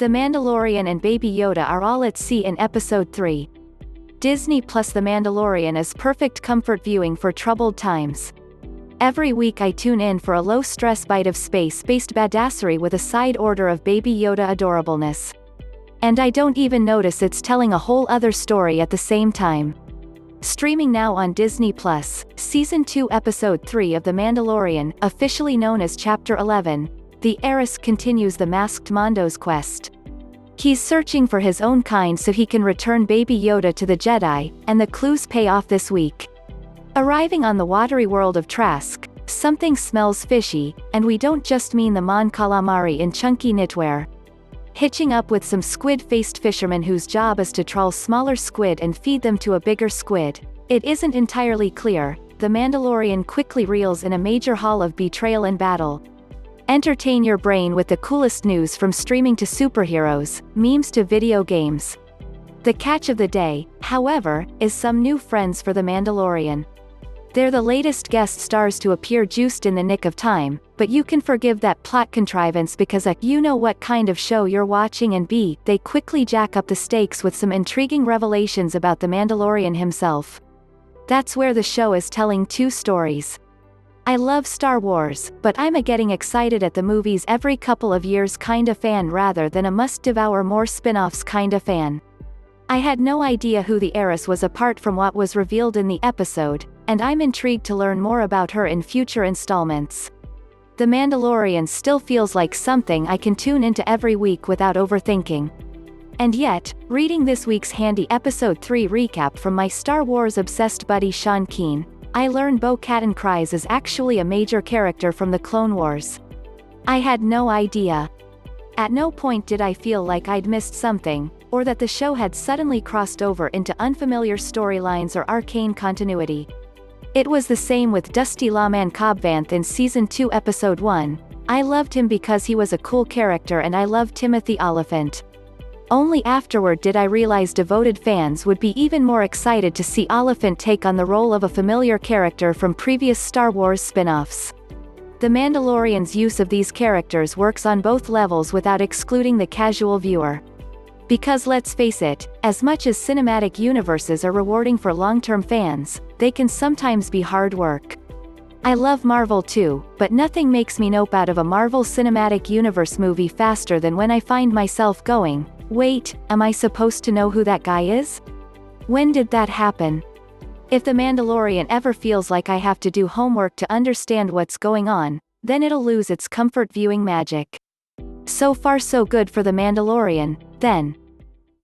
The Mandalorian and Baby Yoda are all at sea in Episode 3. Disney Plus The Mandalorian is perfect comfort viewing for troubled times. Every week I tune in for a low-stress bite of space-based badassery with a side order of Baby Yoda adorableness. And I don't even notice it's telling a whole other story at the same time. Streaming now on Disney Plus, Season 2 Episode 3 of The Mandalorian, officially known as Chapter 11, the Heiress continues the masked Mando's quest. He's searching for his own kind so he can return Baby Yoda to the Jedi, and the clues pay off this week. Arriving on the watery world of Trask, something smells fishy, and we don't just mean the Mon Calamari in chunky knitwear. Hitching up with some squid-faced fishermen whose job is to trawl smaller squid and feed them to a bigger squid, it isn't entirely clear. The Mandalorian quickly reels in a major haul of betrayal and battle. Entertain your brain with the coolest news from streaming to superheroes, memes to video games. The catch of the day, however, is some new friends for The Mandalorian. They're the latest guest stars to appear juiced in the nick of time, but you can forgive that plot contrivance because you know what kind of show you're watching, and b, they quickly jack up the stakes with some intriguing revelations about the Mandalorian himself. That's where the show is telling two stories. I love Star Wars, but I'm a getting excited at the movies every couple of years kinda fan rather than a must-devour-more-spinoffs kinda fan. I had no idea who the Heiress was apart from what was revealed in the episode, and I'm intrigued to learn more about her in future installments. The Mandalorian still feels like something I can tune into every week without overthinking. And yet, reading this week's handy Episode 3 recap from my Star Wars-obsessed buddy Sean Keane, I learned Bo-Katan Kryze is actually a major character from the Clone Wars. I had no idea. At no point did I feel like I'd missed something, or that the show had suddenly crossed over into unfamiliar storylines or arcane continuity. It was the same with dusty lawman Cobb Vanth in Season 2 Episode 1. I loved him because he was a cool character and I loved Timothy Olyphant. Only afterward did I realize devoted fans would be even more excited to see Olyphant take on the role of a familiar character from previous Star Wars spin-offs. The Mandalorian's use of these characters works on both levels without excluding the casual viewer. Because let's face it, as much as cinematic universes are rewarding for long-term fans, they can sometimes be hard work. I love Marvel too, but nothing makes me nope out of a Marvel Cinematic Universe movie faster than when I find myself going, wait, am I supposed to know who that guy is? When did that happen? If The Mandalorian ever feels like I have to do homework to understand what's going on, then it'll lose its comfort viewing magic. So far so good for The Mandalorian, then.